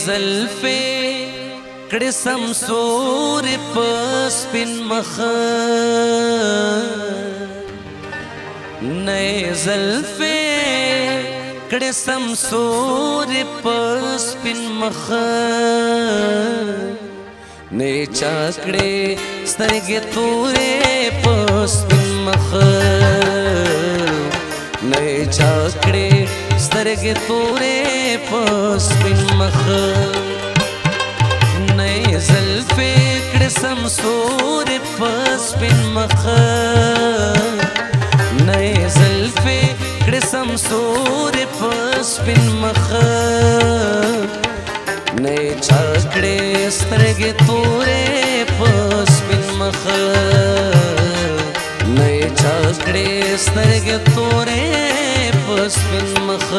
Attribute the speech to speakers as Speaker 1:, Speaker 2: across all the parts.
Speaker 1: زلفے کڑی سمسور پسپن مخ نئے زلفے کڑی سمسور پسپن مخ نئے چاکڑے سترگے تورے پسپن مخ نئے چاکڑے سترگے تورے پسپن مخ نئے زلفے کڑی سمسور پسپن مخ نئے زلفے کڑی سمسور پسپن مخ نئے چاکڑے سترگے تورے پسپن مخ نئے چاکڑے سترگے تورے پسپن مخ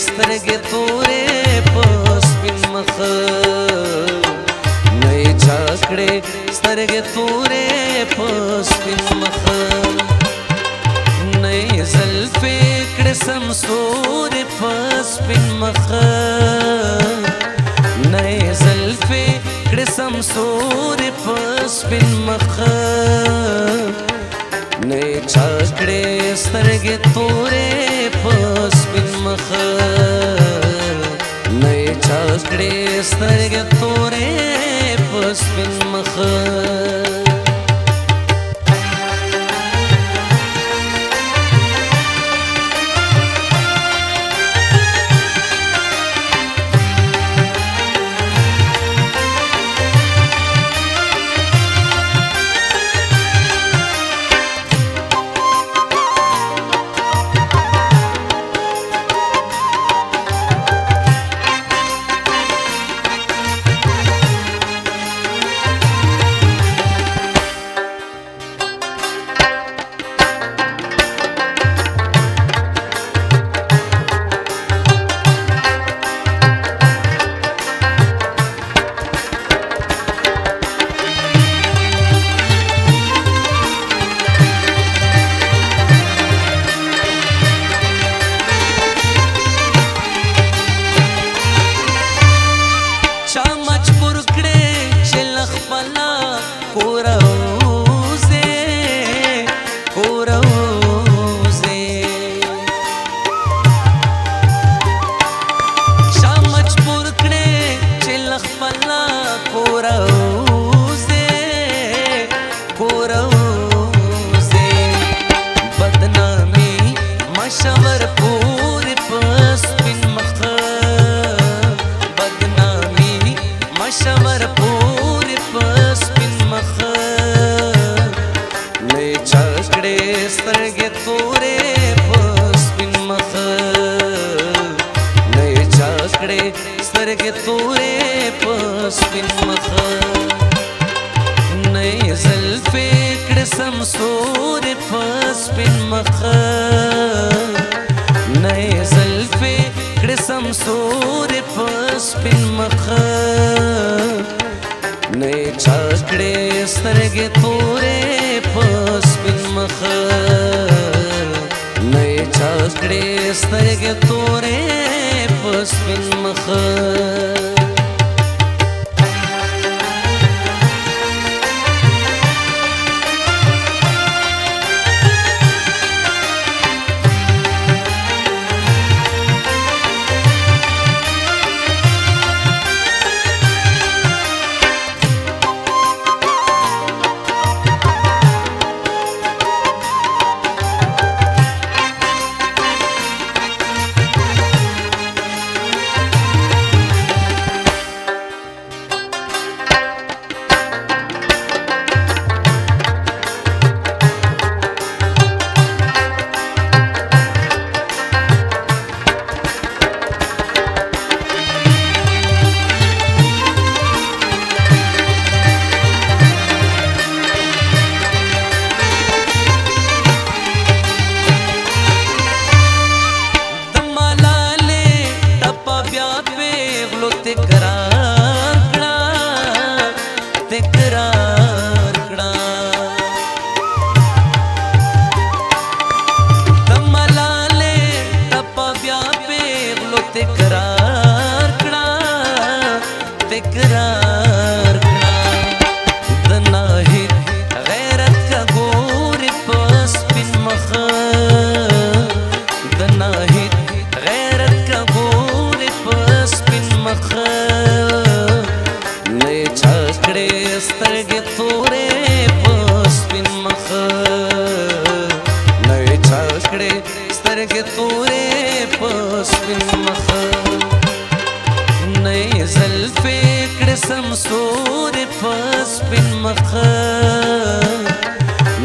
Speaker 1: سترگے تورے پسپن مخ نئے چاکڑے سترگے تورے پسپن مخ نئے زلفے کڑی سمسور پسپن مخ نئے زلفے کڑی سمسور پسپن مخ نئے چاکڑے سترگے تورے پسپن مخ نئے چاکڑے سترگے تورے پسپن مخ سترگے تورے پسپن مخ نئے زلفے کڑی سمسور پسپن مخ نئے زلفے کړې سمسورې په سپین مخه نه چا کړې سترګې تورې په سپین مخه نه چا کړې سترګې تورې په سپین مخه سمسورې په سپین مخه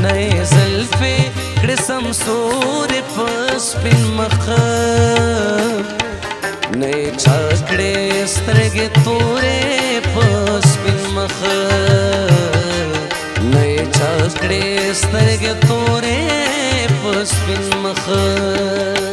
Speaker 1: نه زلفې کړې سمسورې په سپین مخه نه چا کړې سترګې تورې په سپین مخه نه چا کړې سترګې تورې په سپین مخه